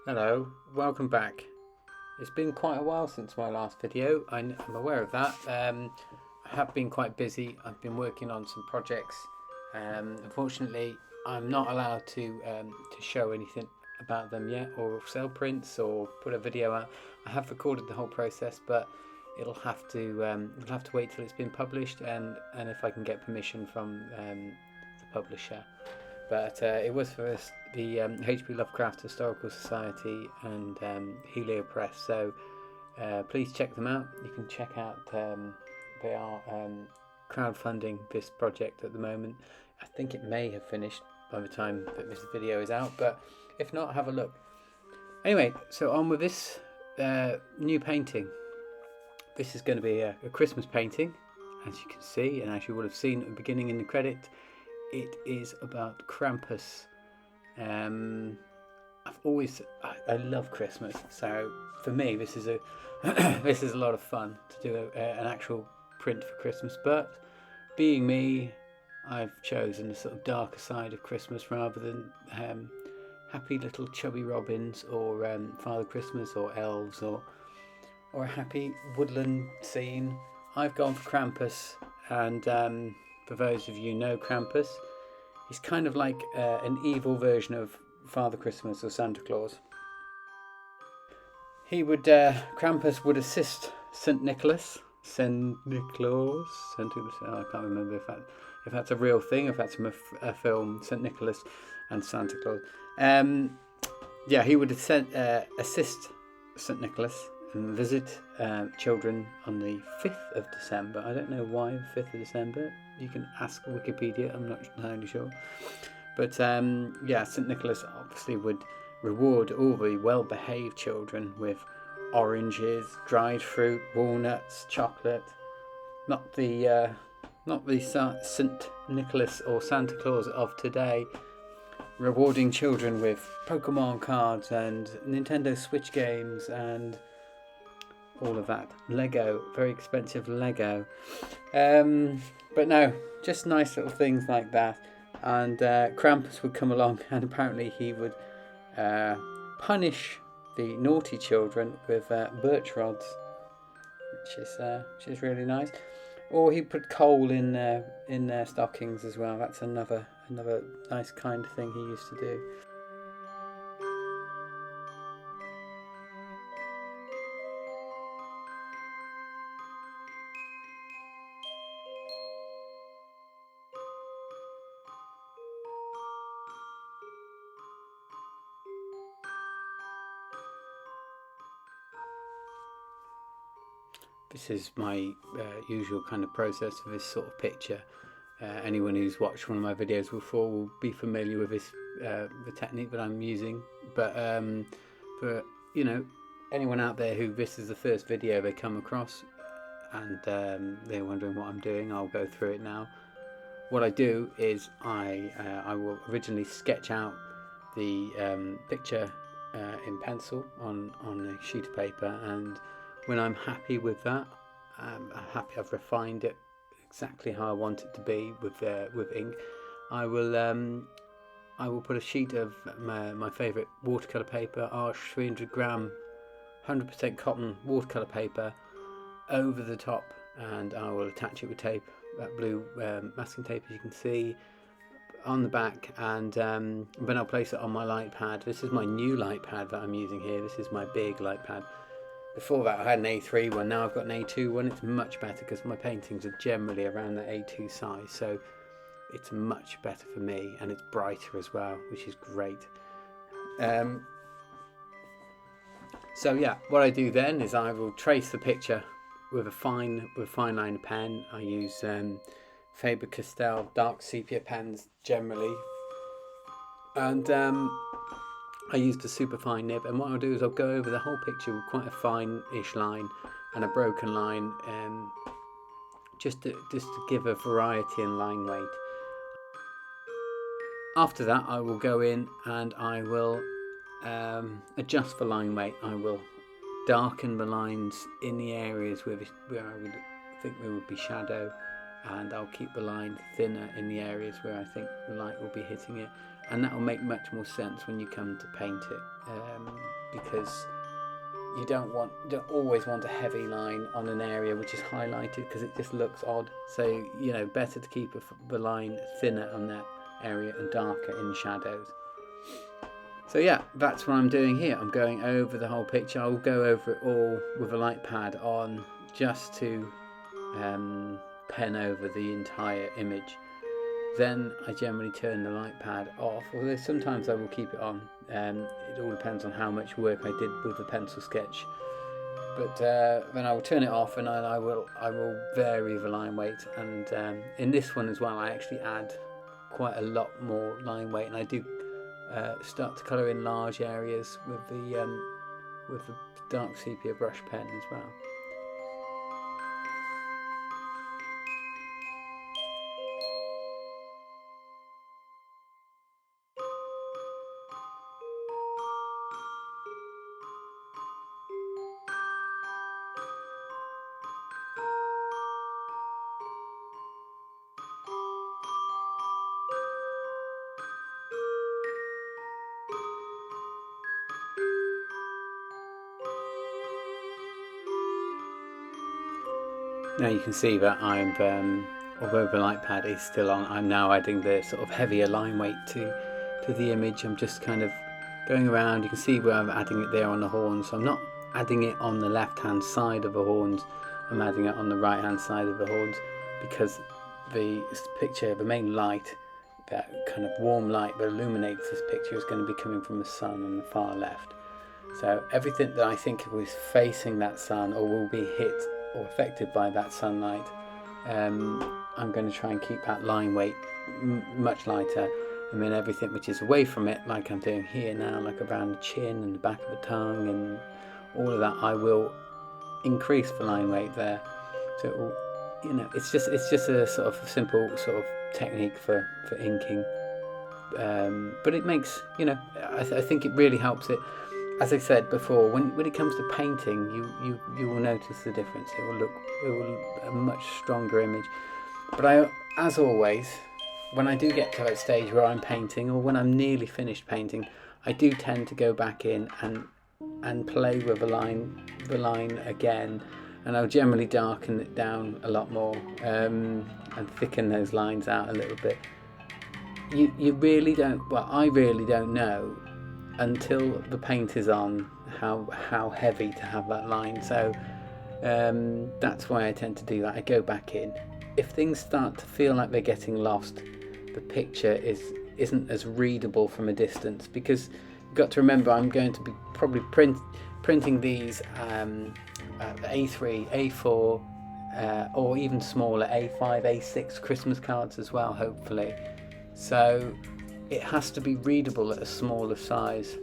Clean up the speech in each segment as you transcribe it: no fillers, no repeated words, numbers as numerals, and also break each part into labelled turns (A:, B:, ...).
A: Hello, welcome back. It's been quite a while since my last video. I'm aware of that. I have been quite busy. I've been working on some projects. Unfortunately, I'm not allowed to show anything about them yet, or sell prints, or put a video out. I have recorded the whole process, but it'll have to wait till it's been published, and if I can get permission from the publisher. But it was for the H.P. Lovecraft Historical Society and Helio Press. So please check them out. You can check out, they are crowdfunding this project at the moment. I think it may have finished by the time that this video is out, but if not, have a look. Anyway, so on with this new painting. This is going to be a Christmas painting, as you can see, and as you would have seen at the beginning in the credit. It is about Krampus. I love Christmas, so for me this is a this is a lot of fun to do an actual print for Christmas. But being me, I've chosen the sort of darker side of Christmas rather than happy little chubby robins or Father Christmas or elves or a happy woodland scene. I've gone for Krampus, and for those of you who know Krampus, he's kind of like an evil version of Father Christmas or Santa Claus. Krampus would assist Saint Nicholas. Saint Nicholas? I can't remember if that's a real thing, if that's from a film, Saint Nicholas and Santa Claus. He would assist Saint Nicholas and visit children on the 5th of December. I don't know why the 5th of December. You can ask Wikipedia, I'm not entirely sure. But St. Nicholas obviously would reward all the well-behaved children with oranges, dried fruit, walnuts, chocolate. Not the St. Nicholas or Santa Claus of today, rewarding children with Pokemon cards and Nintendo Switch games and all of that. Lego, very expensive Lego. But no, just nice little things like that. And Krampus would come along, and apparently he would punish the naughty children with birch rods, which is really nice. Or he put coal in their stockings as well. That's another nice kind of thing he used to do. This is my usual kind of process for this sort of picture. Anyone who's watched one of my videos before will be familiar with this, the technique that I'm using. But for anyone out there who this is the first video they come across and they're wondering what I'm doing, I'll go through it now. What I do is I will originally sketch out the picture in pencil on a sheet of paper, and when I'm happy with that, I'm happy I've refined it exactly how I want it to be with ink, I will put a sheet of my favourite watercolour paper, Arch 300 gram 100% cotton watercolour paper, over the top, and I will attach it with tape, that blue masking tape, as you can see, on the back, and then I'll place it on my light pad. This is my new light pad that I'm using here. This is my big light pad. Before that I had an A3 one, now I've got an A2 one. It's much better because my paintings are generally around the A2 size, so it's much better for me, and it's brighter as well, which is great. So yeah, what I do then is I will trace the picture with a fine line pen. I use Faber-Castell dark sepia pens generally, and I used a super fine nib, and what I'll do is I'll go over the whole picture with quite a fine-ish line and a broken line, just to give a variety in line weight. After that, I will go in and I will adjust for line weight. I will darken the lines in the areas where I would think there would be shadow, and I'll keep the line thinner in the areas where I think the light will be hitting it. and that will make much more sense when you come to paint it, because you don't always want a heavy line on an area which is highlighted, because it just looks odd. So better to keep the line thinner on that area and darker in shadows. So yeah, that's what I'm doing here. I'm going over the whole picture. I'll go over it all with a light pad on, just to pen over the entire image. Then I generally turn the light pad off, although sometimes I will keep it on. It all depends on how much work I did with the pencil sketch. But then I will turn it off, and I will vary the line weight. And in this one as well, I actually add quite a lot more line weight, and I do start to colour in large areas with the dark sepia brush pen as well. Now you can see that although the light pad is still on, I'm now adding the sort of heavier line weight to the image. I'm just kind of going around. You can see where I'm adding it there on the horns. So I'm not adding it on the left hand side of the horns, I'm adding it on the right hand side of the horns, because the picture, the main light, that kind of warm light that illuminates this picture, is going to be coming from the sun on the far left. So everything that I think was facing that sun or will be hit or affected by that sunlight, I'm going to try and keep that line weight much lighter, and then everything which is away from it, like I'm doing here now, like around the chin and the back of the tongue and all of that, I will increase the line weight there. So it will, it's just a sort of simple sort of technique for inking, but it makes, I think it really helps it. As I said before, when it comes to painting, you will notice the difference. It will look a much stronger image. But as always, when I do get to that stage where I'm painting, or when I'm nearly finished painting, I do tend to go back in and play with the line again, and I'll generally darken it down a lot more, and thicken those lines out a little bit. You really don't. Well, I really don't know until the paint is on how heavy to have that line. So that's why I tend to do that. I go back in. If things start to feel like they're getting lost, the picture isn't as readable from a distance, because you've got to remember I'm going to be probably printing these A3, A4, or even smaller A5, A6 Christmas cards as well, hopefully. So it has to be readable at a smaller size.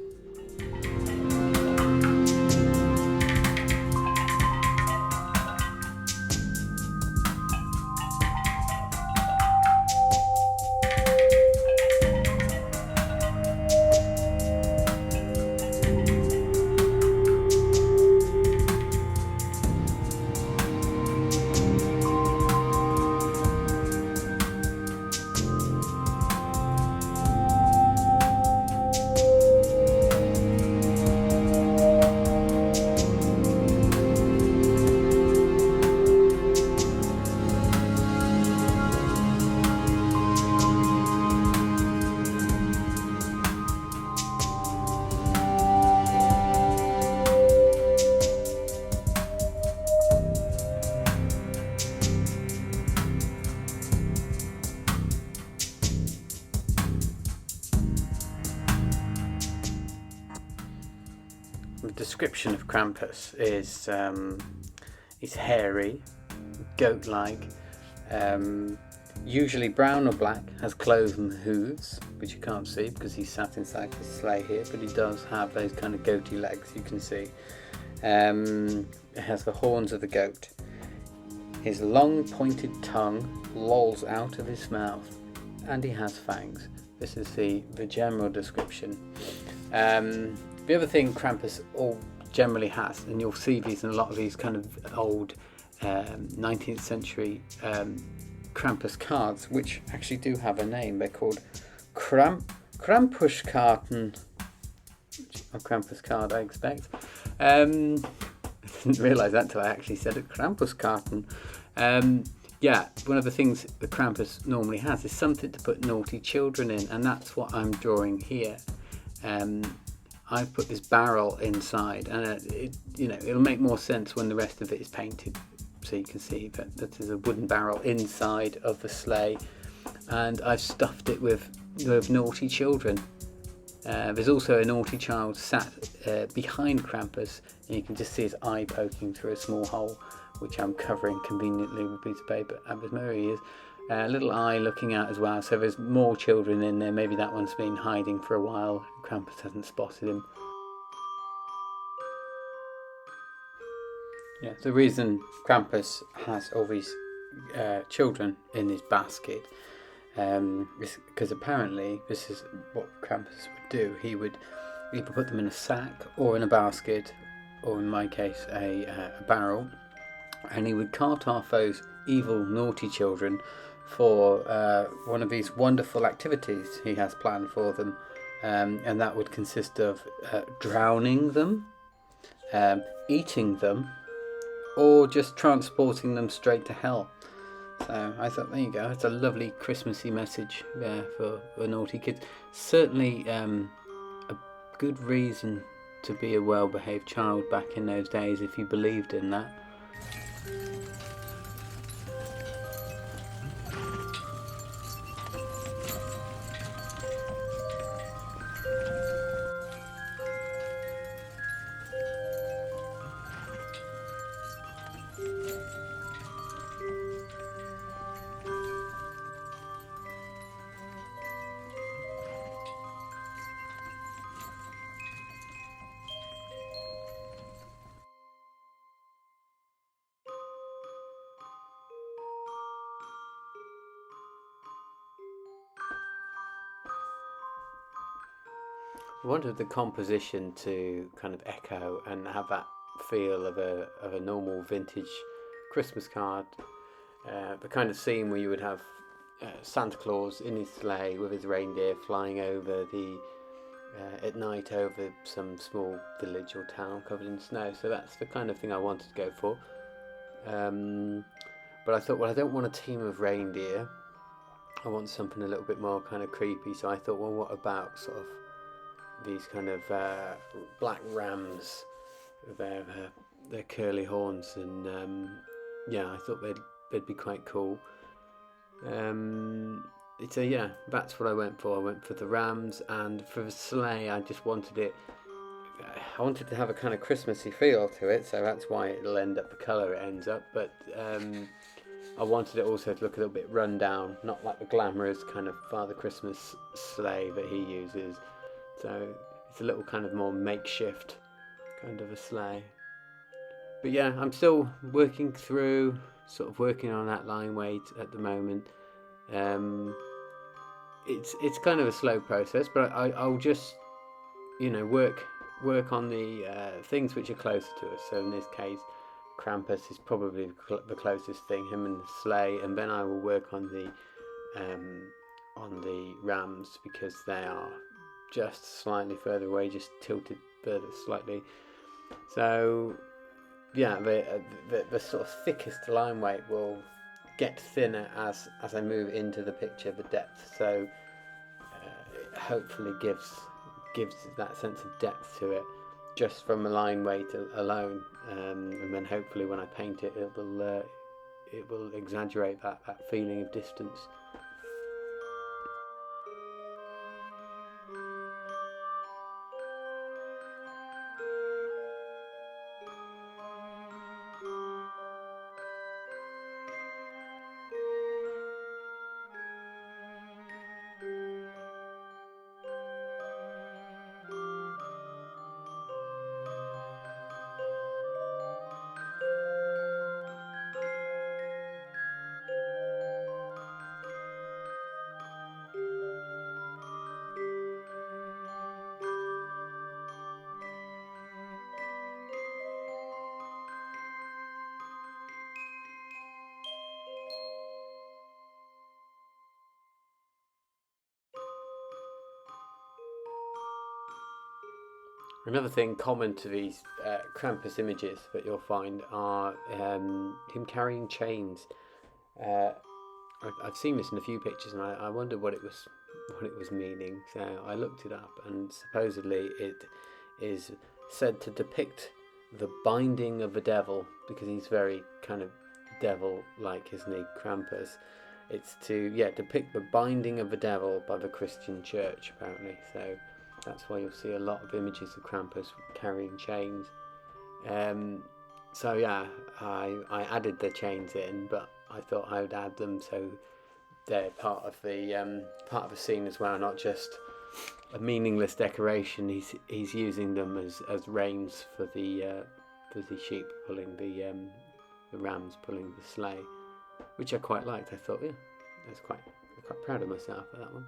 A: The description of Krampus is he's hairy, goat-like, usually brown or black, has cloven hooves, which you can't see because he's sat inside the sleigh here, but he does have those kind of goaty legs, you can see. It has the horns of the goat. His long pointed tongue lolls out of his mouth, and he has fangs. This is the general description. The other thing Krampus generally has, and you'll see these in a lot of these kind of old 19th century Krampus cards, which actually do have a name. They're called Krampus Krampuskarten, or Krampus card, I expect. I didn't realise that until I actually said it. Krampuskarten. Yeah, one of the things the Krampus normally has is something to put naughty children in, and that's what I'm drawing here. I've put this barrel inside, and it'll make more sense when the rest of it is painted. So you can see that there's a wooden barrel inside of the sleigh, and I've stuffed it with naughty children. There's also a naughty child sat behind Krampus, and you can just see his eye poking through a small hole, which I'm covering conveniently with a piece of paper. And there he is, a little eye looking out as well. So there's more children in there. Maybe that one's been hiding for a while. Krampus hasn't spotted him. Yeah, the reason Krampus has all these children in his basket is because apparently this is what Krampus would do. He would either put them in a sack or in a basket, or in my case a barrel, and he would cart off those evil naughty children for one of these wonderful activities he has planned for them, and that would consist of drowning them, eating them, or just transporting them straight to hell. So I thought, there you go, it's a lovely Christmassy message there for naughty kids. Certainly a good reason to be a well-behaved child back in those days if you believed in that. I wanted the composition to kind of echo and have that feel of a normal vintage Christmas card. The kind of scene where you would have Santa Claus in his sleigh with his reindeer flying over at night over some small village or town covered in snow. So that's the kind of thing I wanted to go for. But I thought, well, I don't want a team of reindeer. I want something a little bit more kind of creepy. So I thought, well, what about sort of these kind of black rams with their curly horns, and I thought they'd be quite cool. So yeah, that's what I went for. I went for the rams, and for the sleigh, I just wanted it. I wanted to have a kind of Christmassy feel to it, so that's why it'll end up the colour it ends up. But I wanted it also to look a little bit run down, not like the glamorous kind of Father Christmas sleigh that he uses. So it's a little kind of more makeshift kind of a sleigh. But yeah, I'm still working on that line weight at the moment. It's kind of a slow process, but I'll just work on the things which are closer to us. So in this case, Krampus is probably the closest thing, him and the sleigh, and then I will work on the rams, because they are just slightly further away, just tilted further slightly. So yeah, the sort of thickest line weight will get thinner as I move into the picture, the depth. So it hopefully gives that sense of depth to it just from a line weight alone, and then hopefully when I paint it, it will exaggerate that feeling of distance. Another thing common to these Krampus images that you'll find are him carrying chains. I've seen this in a few pictures, and I wonder what it was meaning. So I looked it up, and supposedly it is said to depict the binding of the devil, because he's very kind of devil-like, isn't he, Krampus? It's to depict the binding of the devil by the Christian Church, apparently. So that's why you'll see a lot of images of Krampus carrying chains. So yeah, I added the chains in, but I thought I would add them so they're part of the scene as well, not just a meaningless decoration. He's using them as reins for the sheep pulling the rams pulling the sleigh, which I quite liked. I thought, yeah, I was quite proud of myself for that one.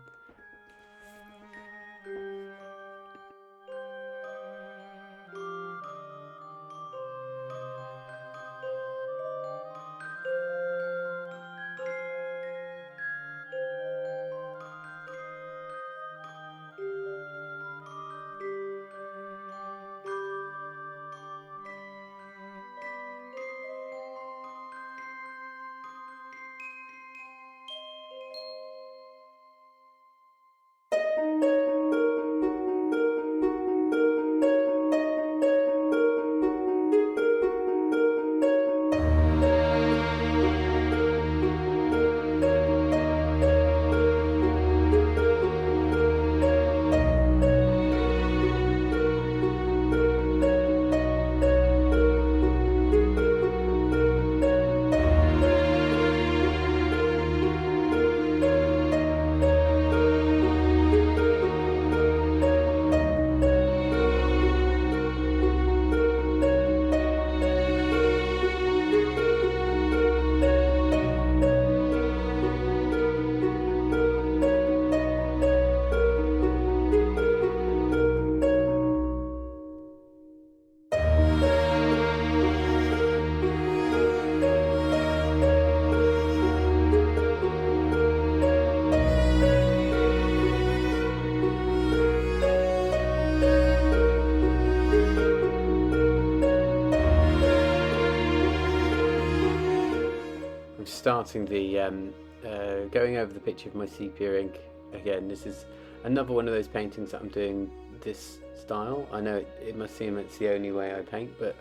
A: Starting the going over the picture of my sepia ink again. This is another one of those paintings that I'm doing this style. I know it must seem it's the only way I paint, but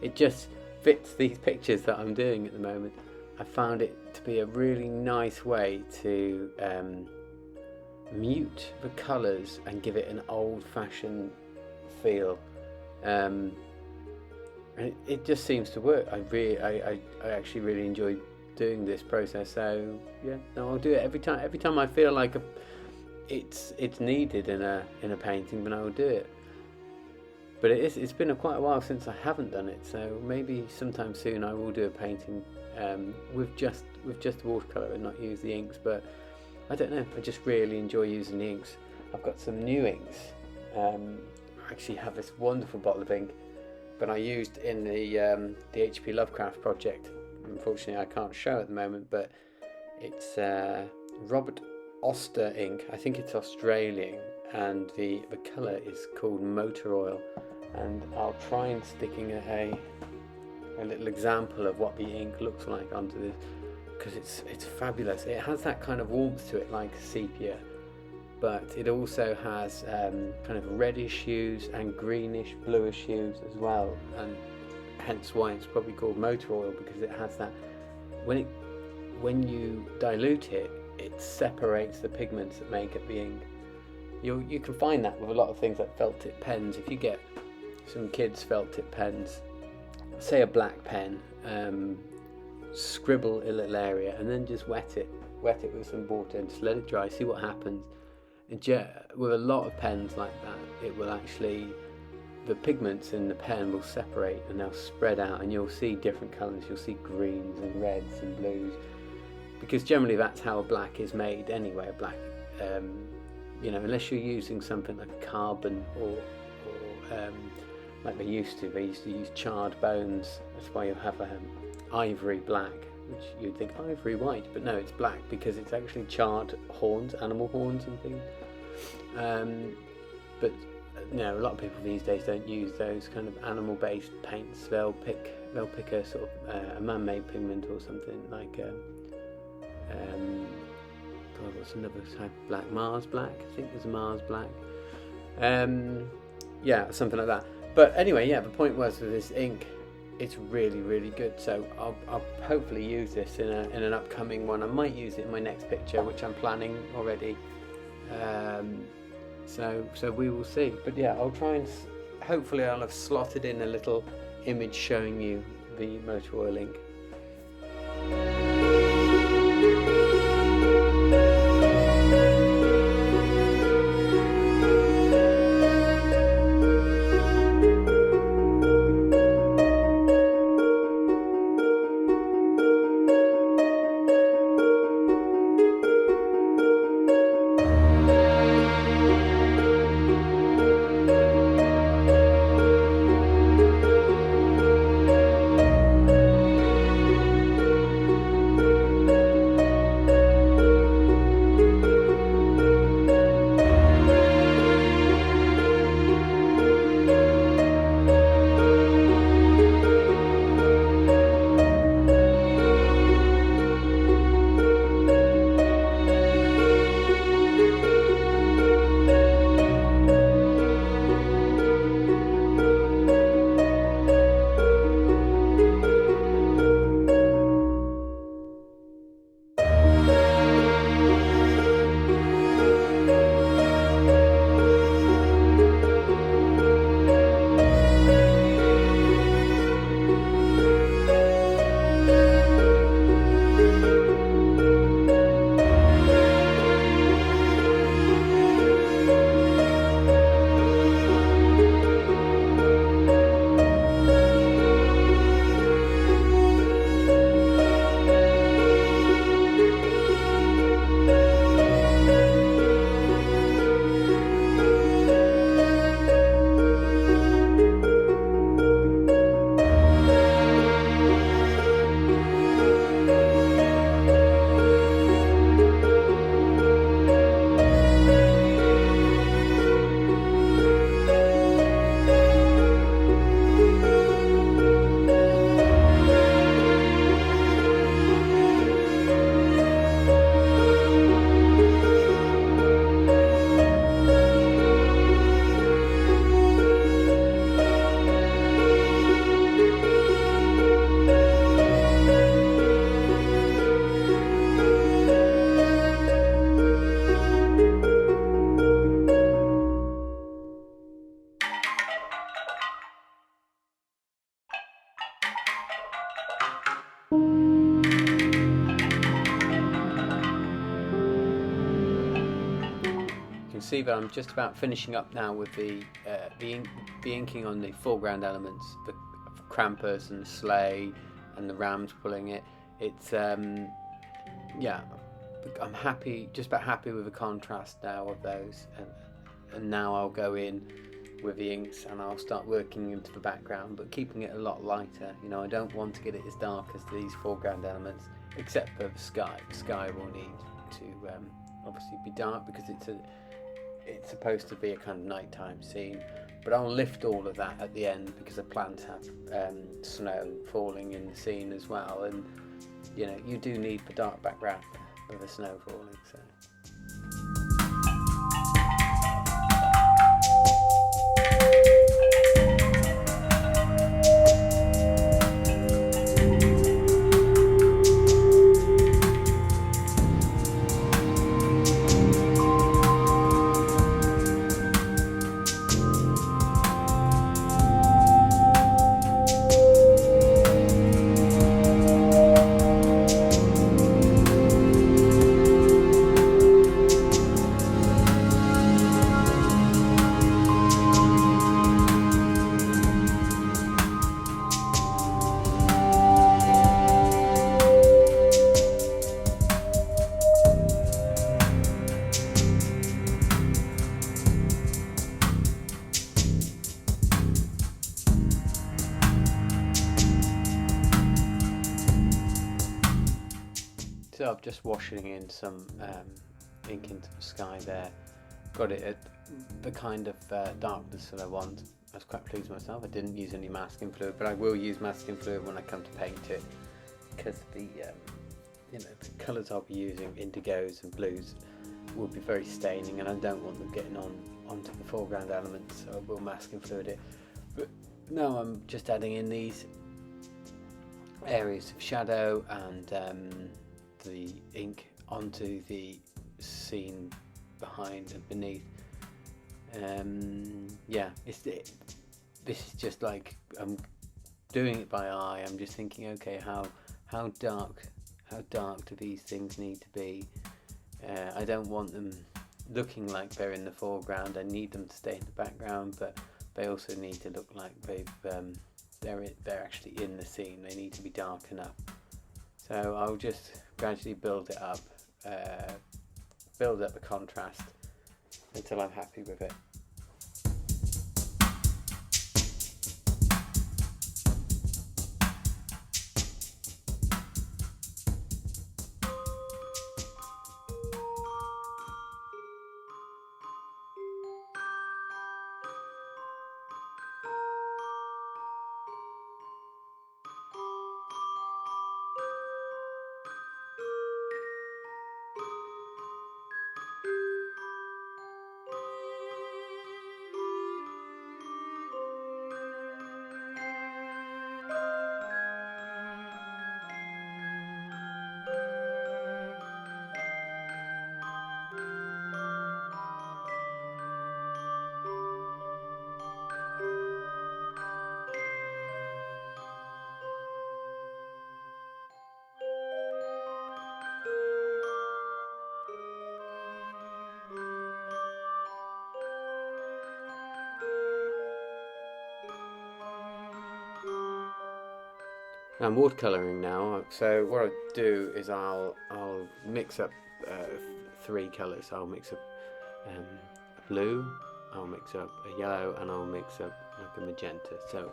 A: it just fits these pictures that I'm doing at the moment. I found it to be a really nice way to mute the colours and give it an old-fashioned feel. And it just seems to work. I actually really enjoy doing this process. So yeah, no, I'll do it every time. Every time I feel like it's needed in a painting, then I will do it. But it's been quite a while since I haven't done it. So maybe sometime soon I will do a painting with just watercolour and not use the inks. But I don't know. I just really enjoy using the inks. I've got some new inks. I actually have this wonderful bottle of ink, but I used in the HP Lovecraft project. Unfortunately, I can't show at the moment, but it's Robert Oster ink. I think it's Australian, and the colour is called Motor Oil. And I'll try and sticking a little example of what the ink looks like onto this, because it's fabulous. It has that kind of warmth to it, like sepia, but it also has kind of reddish hues and greenish, bluish hues as well, and hence why it's probably called motor oil, because it has that. When you dilute it, it separates the pigments that make up the ink. You can find that with a lot of things like felt tip pens. If you get some kids' felt tip pens, say a black pen, scribble a little area and then just wet it with some water and just let it dry, see what happens. And with a lot of pens like that, it will actually, the pigments in the pen will separate and they'll spread out, and you'll see different colours. You'll see greens and reds and blues, because generally that's how a black is made anyway. A black, unless you're using something like carbon or like they used to use charred bones. That's why you have ivory black, which you'd think ivory white, but no, it's black because it's actually charred horns, animal horns and things. But
B: you know, a lot of people these days don't use those kind of animal-based paints. They'll pick a sort of a man-made pigment or something like God, what's another type of black? Mars black. I think there's a Mars black. Yeah, something like that. But anyway, yeah, the point was with this ink, it's really, really good. So I'll hopefully use this in an upcoming one. I might use it in my next picture, which I'm planning already. So we will see. But yeah, I'll try and hopefully I'll have slotted in a little image showing you the motor oil ink. See that I'm just about finishing up now with the inking on the foreground elements, the Krampus and the sleigh and the rams pulling it. It's yeah, I'm happy, just about happy with the contrast now of those, and now I'll go in with the inks and I'll start working into the background, but keeping it a lot lighter. You know, I don't want to get it as dark as these foreground elements, except for the sky. The sky will need to obviously be dark because it's supposed to be a kind of nighttime scene, but I'll lift all of that at the end because I plan to have snow falling in the scene as well, and you know, you do need the dark background with the snow falling. So. So I'm just washing in some ink into the sky there. Got it at the kind of darkness that I want. I was quite pleased with myself. I didn't use any masking fluid, but I will use masking fluid when I come to paint it, because the the colours I'll be using, indigos and blues, will be very staining, and I don't want them getting onto the foreground elements, so I will masking fluid it. But now I'm just adding in these areas of shadow and the ink onto the scene behind and beneath. This is just like I'm doing it by eye. I'm just thinking, okay, how dark do these things need to be? I don't want them looking like they're in the foreground. I need them to stay in the background, but they also need to look like they're actually in the scene. They need to be dark enough. So I'll just gradually build it up, build up the contrast until I'm happy with it. I'm watercolouring now, so what I do is I'll mix up 3 colours. I'll mix up a blue, I'll mix up a yellow, and I'll mix up like a magenta. So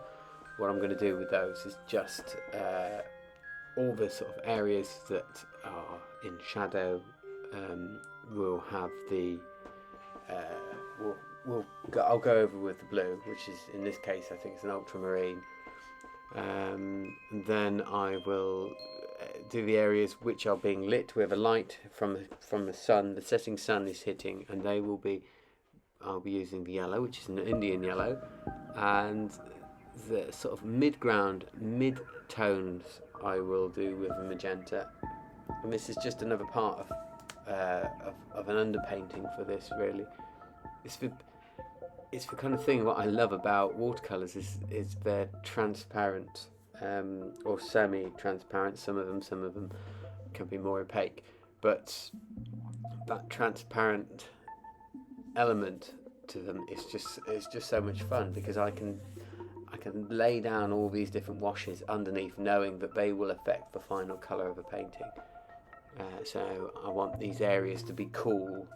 B: what I'm going to do with those is just all the sort of areas that are in shadow will have the I'll go over with the blue, which is, in this case, I think it's an ultramarine. Then I will do the areas which are being lit with a light from the sun. The setting sun is hitting, and I'll be using the yellow, which is an Indian yellow, and the sort of mid-tones I will do with a magenta. And this is just another part of an underpainting for this, really. It's the kind of thing, what I love about watercolours is they're transparent, or semi-transparent. Some of them can be more opaque, but that transparent element to them is just so much fun, because I can lay down all these different washes underneath, knowing that they will affect the final colour of a painting. So I want these areas to be cool.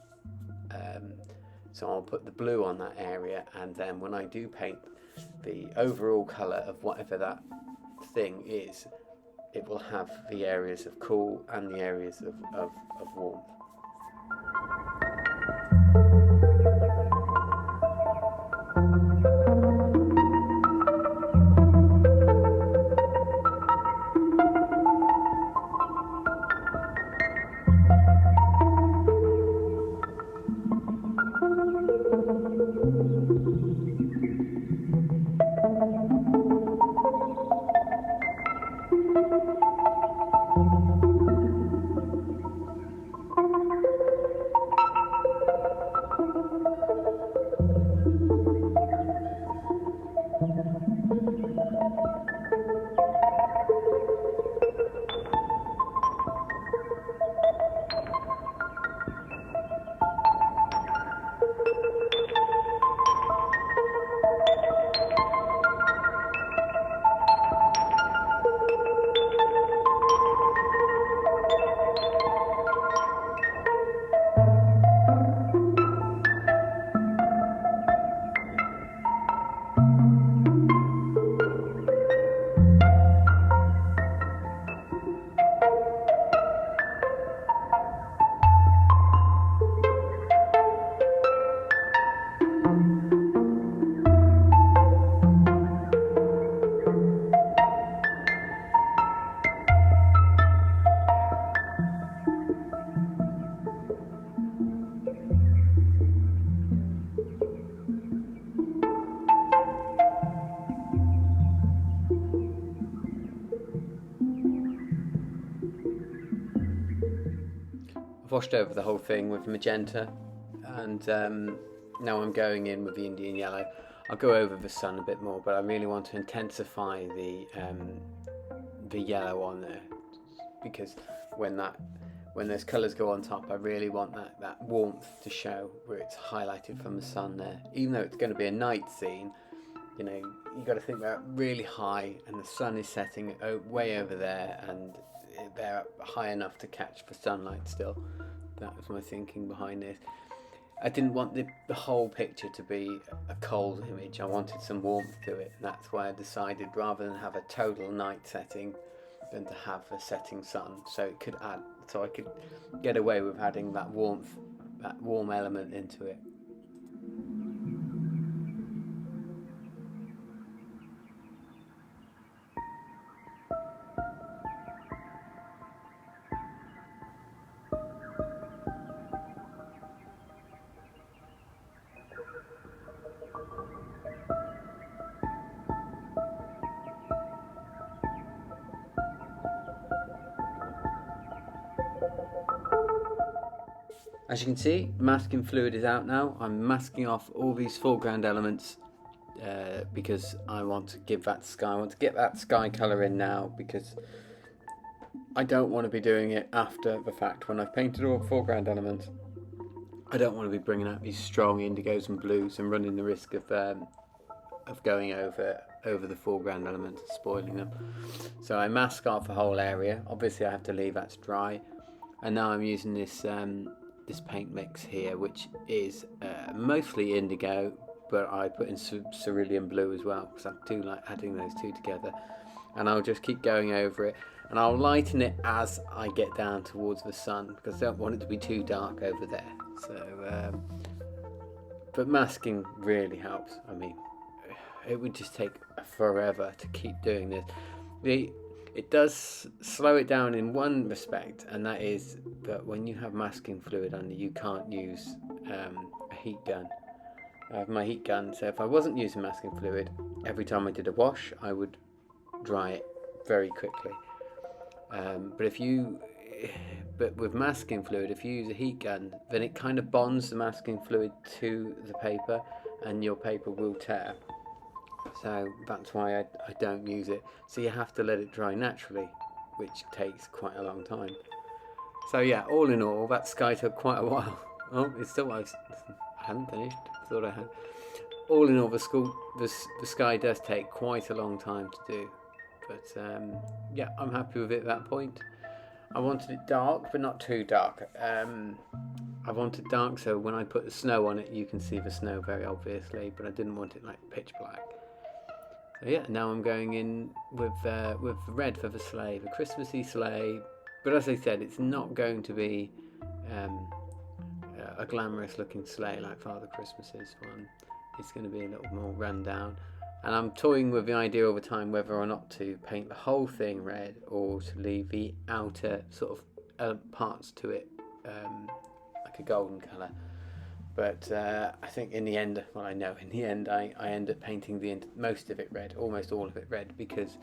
B: So I'll put the blue on that area, and then when I do paint the overall colour of whatever that thing is, it will have the areas of cool and the areas of warmth. washed over the whole thing with magenta, and now I'm going in with the Indian yellow. I'll go over the sun a bit more, but I really want to intensify the yellow on there, because when those colours go on top, I really want that warmth to show where it's highlighted from the sun there. Even though it's going to be a night scene, you know, you got to think they're really high and the sun is setting way over there, and they're high enough to catch the sunlight still. That was my thinking behind this. I didn't want the whole picture to be a cold image. I wanted some warmth to it, and that's why I decided, rather than have a total night setting, than to have a setting sun, so I could get away with adding that warmth, that warm element into it. As you can see, masking fluid is out now. I'm masking off all these foreground elements because I want to give that sky, I want to get that sky colour in now, because I don't want to be doing it after the fact when I've painted all the foreground elements. I don't want to be bringing out these strong indigos and blues and running the risk of going over the foreground elements, spoiling them. So I mask off the whole area. Obviously I have to leave that to dry, and now I'm using this paint mix here, which is mostly indigo, but I put in cerulean blue as well, because I do like adding those two together. And I'll just keep going over it, and I'll lighten it as I get down towards the sun, because I don't want it to be too dark over there. So but masking really helps. I mean, it would just take forever to keep doing this. It does slow it down in one respect, and that is that when you have masking fluid under, you can't use a heat gun. I have my heat gun, so if I wasn't using masking fluid, every time I did a wash, I would dry it very quickly. But with masking fluid, if you use a heat gun, then it kind of bonds the masking fluid to the paper, and your paper will tear. So that's why I don't use it. So you have to let it dry naturally, which takes quite a long time. So yeah, all in all, that sky took quite a while. Oh, it's still, I hadn't finished. Thought I had. All in all, the sky does take quite a long time to do. But yeah, I'm happy with it at that point. I wanted it dark, but not too dark. I wanted dark so when I put the snow on it, you can see the snow very obviously, but I didn't want it like pitch black. So yeah, now I'm going in with red for the sleigh, the Christmassy sleigh. But as I said, it's not going to be a glamorous looking sleigh like Father Christmas's one. It's going to be a little more run down. And I'm toying with the idea over time whether or not to paint the whole thing red, or to leave the outer sort of parts to it like a golden colour. But I think in the end, well, I know in the end I end up painting most of it red, almost all of it red, because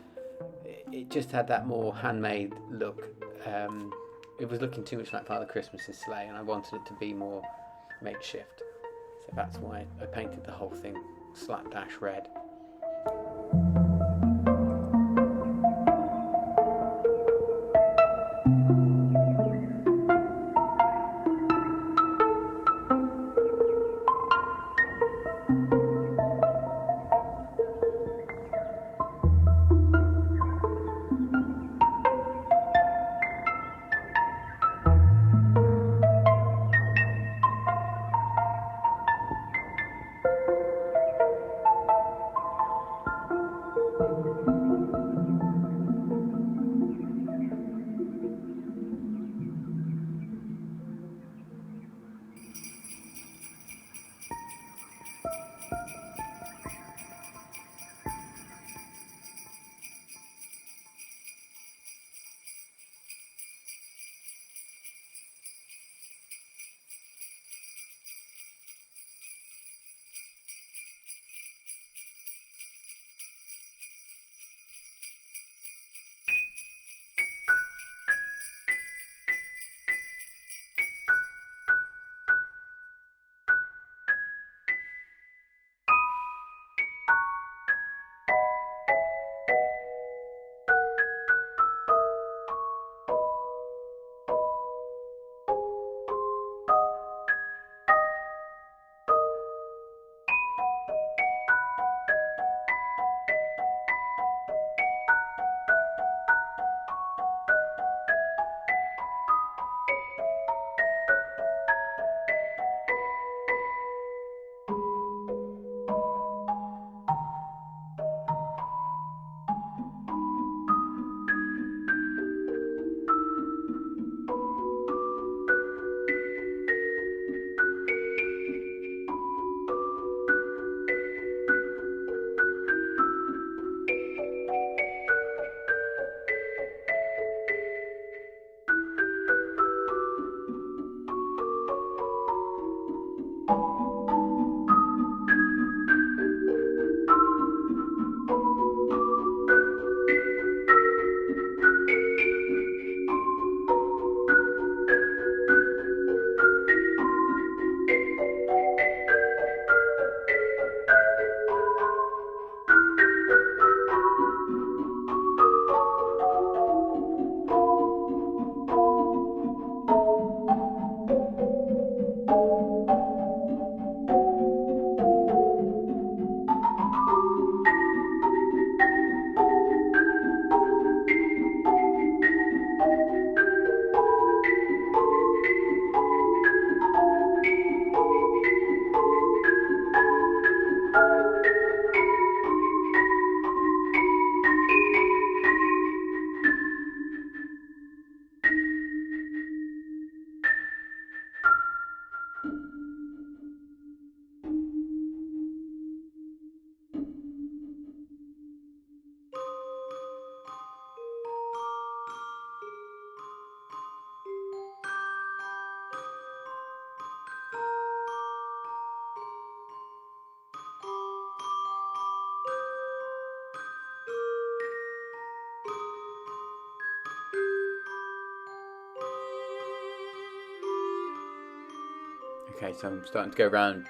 B: it just had that more handmade look. It was looking too much like Father Christmas's sleigh, and I wanted it to be more makeshift. So that's why I painted the whole thing slapdash red. Okay, so I'm starting to go around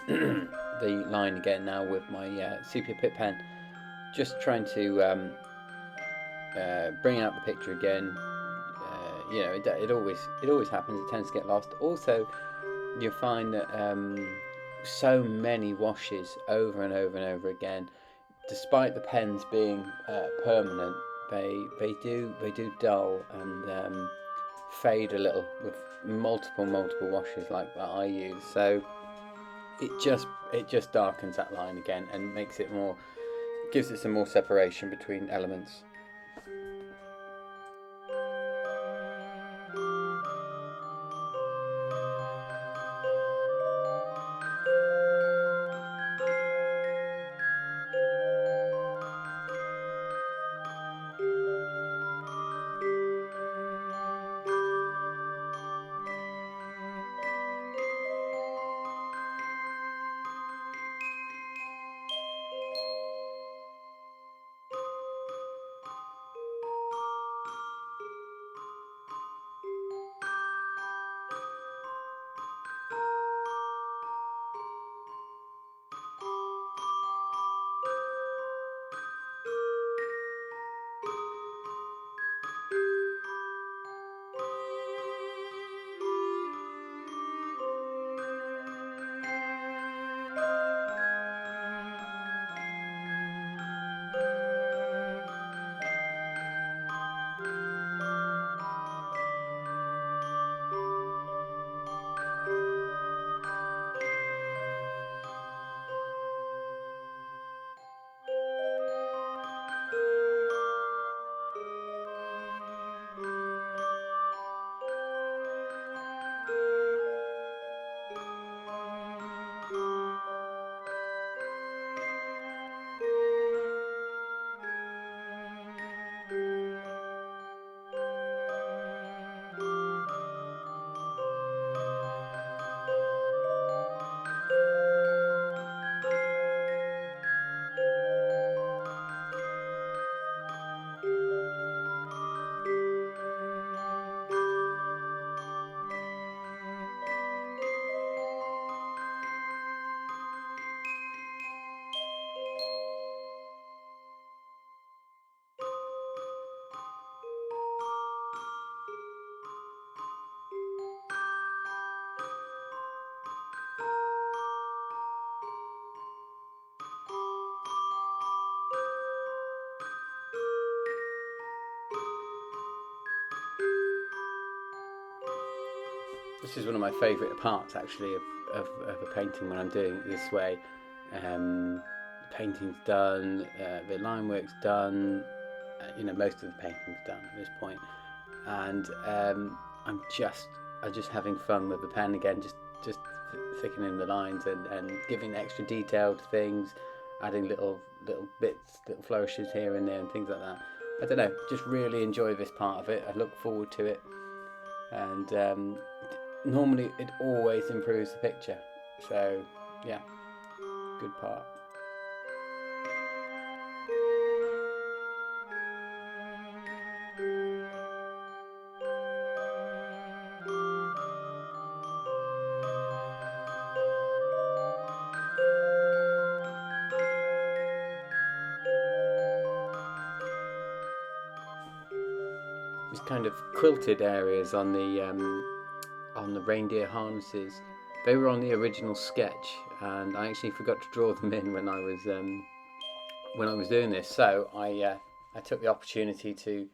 B: the line again now with my sepia pit pen, just trying to bring out the picture again. It always happens. It tends to get lost. Also, you'll find that so many washes over and over and over again, despite the pens being permanent, they do dull and fade a little with multiple washes like that I use. So it just darkens that line again and makes it more, gives it some more separation between elements. This is one of my favourite parts, actually, of a painting when I'm doing it this way. The painting's done, the line work's done, most of the painting's done at this point, and I'm just having fun with the pen again, just thickening the lines and giving extra detail to things, adding little bits, little flourishes here and there and things like that. I don't know, just really enjoy this part of it. I look forward to it, and normally it always improves the picture, so yeah, good part. These kind of quilted areas on the reindeer harnesses, they were on the original sketch, and I actually forgot to draw them in when I was doing this. So I took the opportunity to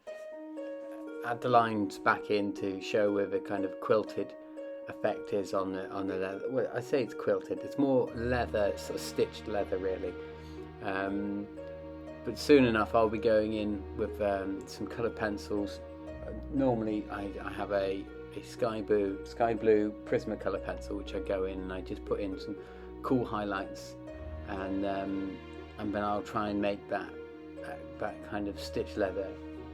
B: add the lines back in to show where the kind of quilted effect is on the leather. Well, I say it's quilted; it's more leather, sort of stitched leather, really. But soon enough, I'll be going in with some coloured pencils. Normally, I have a sky blue Prismacolor pencil, which I go in and I just put in some cool highlights, and then I'll try and make that kind of stitched leather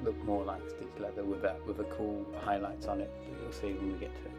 B: look more like stitched leather with a cool highlights on it that you'll see when we get to it.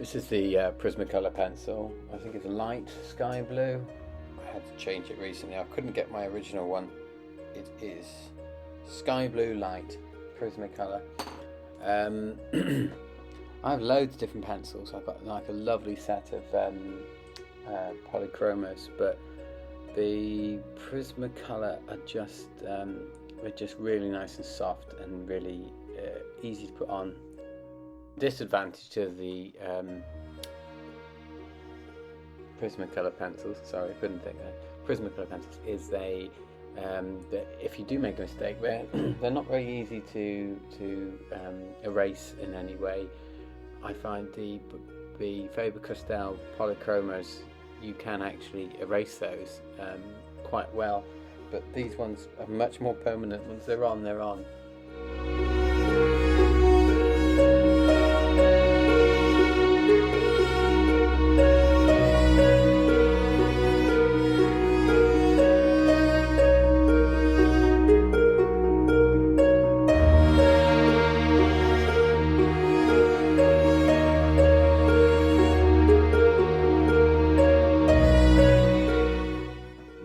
B: This is the Prismacolor pencil. I think it's a light sky blue. I had to change it recently. I couldn't get my original one. It is sky blue light Prismacolor. I have loads of different pencils. I've got like a lovely set of polychromos, but the Prismacolor are just they're just really nice and soft and really easy to put on. Disadvantage of the Prismacolor pencils, sorry, I couldn't think that. Prismacolor pencils is that if you do make a mistake, they're not very easy to erase in any way. I find the Faber-Castell polychromos, you can actually erase those quite well, but these ones are much more permanent. Once they're on, they're on.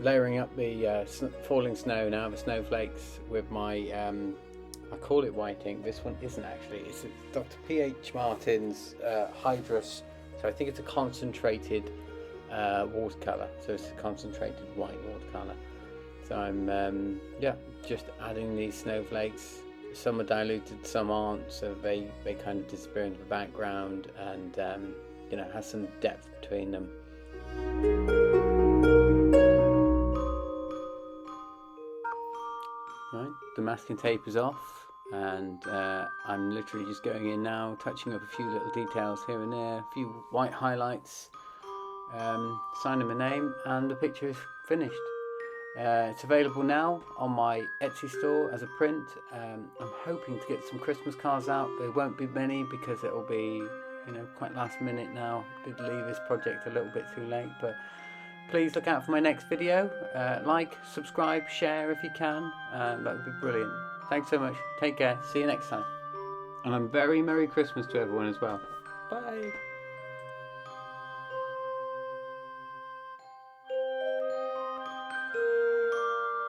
B: Layering up the falling snow now, the snowflakes, with my, I call it white ink, this one isn't actually, it's Dr. P.H. Martin's Hydrus, so I think it's a concentrated watercolour, so it's a concentrated white watercolour. So I'm, just adding these snowflakes. Some are diluted, some aren't, so they kind of disappear into the background, and has some depth between them. Right, the masking tape is off, and I'm literally just going in now, touching up a few little details here and there, a few white highlights, signing my name, and the picture is finished. It's available now on my Etsy store as a print. I'm hoping to get some Christmas cards out. There won't be many because it'll be, quite last minute now. Did leave this project a little bit too late, but please look out for my next video. Like, subscribe, share if you can. That would be brilliant. Thanks so much. Take care. See you next time. And a very Merry Christmas to everyone as well. Bye.